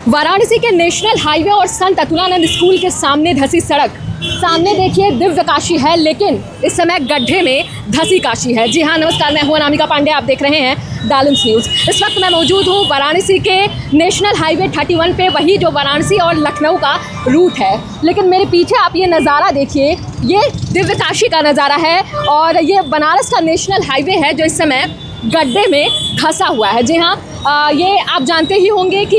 वाराणसी के national highway और संत Atulanand school के सामने धसी सड़क। सामने देखिए दिव्य काशी है, लेकिन इस समय गड्ढे में धसी काशी है। जी हाँ, नमस्कार, मैं हूं अनामिका पांडे, आप देख रहे हैं डालम्स न्यूज़। इस वक्त मैं मौजूद हूं वाराणसी के नेशनल हाईवे 31 पे, वही जो वाराणसी और लखनऊ का रूट है। लेकिन मेरे पीछे आप ये नज़ारा देखिए, ये दिव्य काशी का नज़ारा है और ये बनारस का नेशनल हाईवे है जो इस समय गड्ढे में धंसा हुआ है। जी हाँ, ये आप जानते ही होंगे कि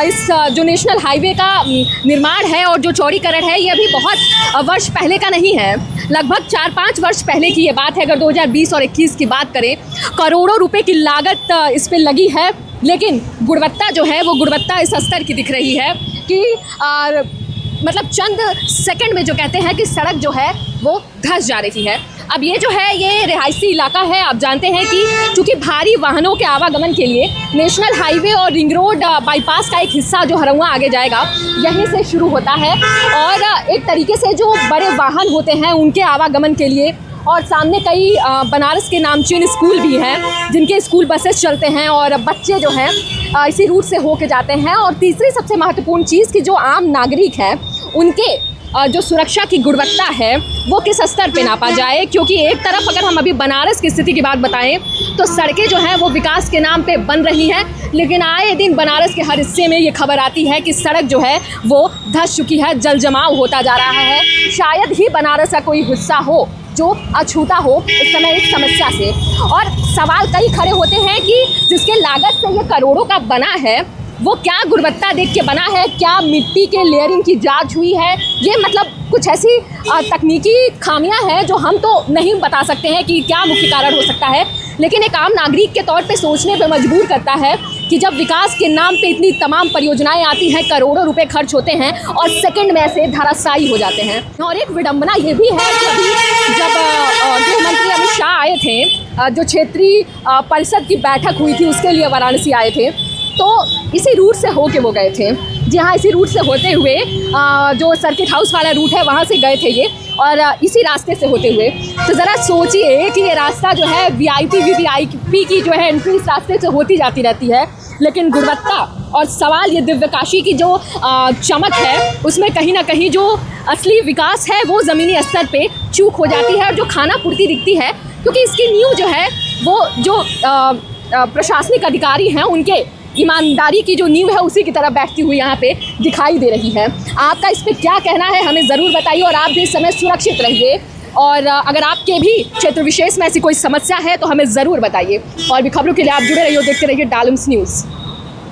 इस जो नेशनल हाईवे का निर्माण है और जो चौड़ीकरण है, ये अभी बहुत वर्ष पहले का नहीं है। लगभग 4-5 वर्ष पहले की ये बात है। अगर 2020 और 21 की बात करें, करोड़ों रुपए की लागत इस पे लगी है, लेकिन गुणवत्ता जो है वो गुणवत्ता इस स्तर की दिख रही है कि मतलब चंद सेकंड में जो कहते हैं कि सड़क जो है वो धंस जा रही है। अब ये जो है ये रिहायशी इलाका है। आप जानते हैं कि चूँकि भारी वाहनों के आवागमन के लिए नेशनल हाईवे और रिंग रोड बाईपास का एक हिस्सा जो हरौआ आगे जाएगा, यहीं से शुरू होता है और एक तरीके से जो बड़े वाहन होते हैं उनके आवागमन के लिए, और सामने कई बनारस के नामचीन स्कूल भी हैं जिनके स्कूल बसेस चलते हैं और बच्चे जो हैं इसी रूट से होके जाते हैं। और तीसरी सबसे महत्वपूर्ण चीज़ कि जो आम नागरिक हैं उनके जो सुरक्षा की गुणवत्ता है वो किस स्तर पे नापा जाए, क्योंकि एक तरफ अगर हम अभी बनारस की स्थिति की बात बताएं तो सड़कें जो हैं वो विकास के नाम पे बन रही हैं, लेकिन आए दिन बनारस के हर हिस्से में ये खबर आती है कि सड़क जो है वो धंस चुकी है, जल जमाव होता जा रहा है। शायद ही बनारस का कोई हिस्सा हो जो अछूता हो इस समय इस समस्या से। और सवाल कई खड़े होते हैं कि जिसके लागत से ये करोड़ों का बना है वो क्या गुणवत्ता देख के बना है, क्या मिट्टी के लेयरिंग की जांच हुई है, ये मतलब कुछ ऐसी तकनीकी खामियां हैं जो हम तो नहीं बता सकते हैं कि क्या मुख्य कारण हो सकता है। लेकिन एक आम नागरिक के तौर पे सोचने पे मजबूर करता है कि जब विकास के नाम पे इतनी तमाम परियोजनाएं आती हैं, करोड़ों रुपए खर्च होते हैं और सेकंड में ऐसे धराशायी हो जाते हैं। और एक विडंबना ये भी है कि अभी जब गृह मंत्री अमित शाह आए थे, जो क्षेत्रीय परिषद की बैठक हुई थी उसके लिए वाराणसी आए थे, तो इसी रूट से होके वो गए थे। जी हाँ, इसी रूट से होते हुए जो सर्किट हाउस वाला रूट है वहाँ से गए थे ये, और इसी रास्ते से होते हुए। तो ज़रा सोचिए कि ये रास्ता जो है वीवीआईपी की जो है एंट्री इस रास्ते से होती जाती रहती है, लेकिन गुणवत्ता और सवाल ये दिव्य काशी की जो चमक है उसमें कहीं ना कहीं जो असली विकास है वो ज़मीनी स्तर पे चूक हो जाती है और जो खाना पूर्ति दिखती है, क्योंकि इसकी नींव जो है वो जो प्रशासनिक अधिकारी हैं उनके ईमानदारी की जो नींव है उसी की तरह बैठती हुई यहाँ पे दिखाई दे रही है। आपका इस पे क्या कहना है हमें ज़रूर बताइए, और आप भी इस समय सुरक्षित रहिए। और अगर आपके भी क्षेत्र विशेष में ऐसी कोई समस्या है तो हमें ज़रूर बताइए। और भी खबरों के लिए आप जुड़े रहिए, देखते रहिए डालम्स न्यूज़।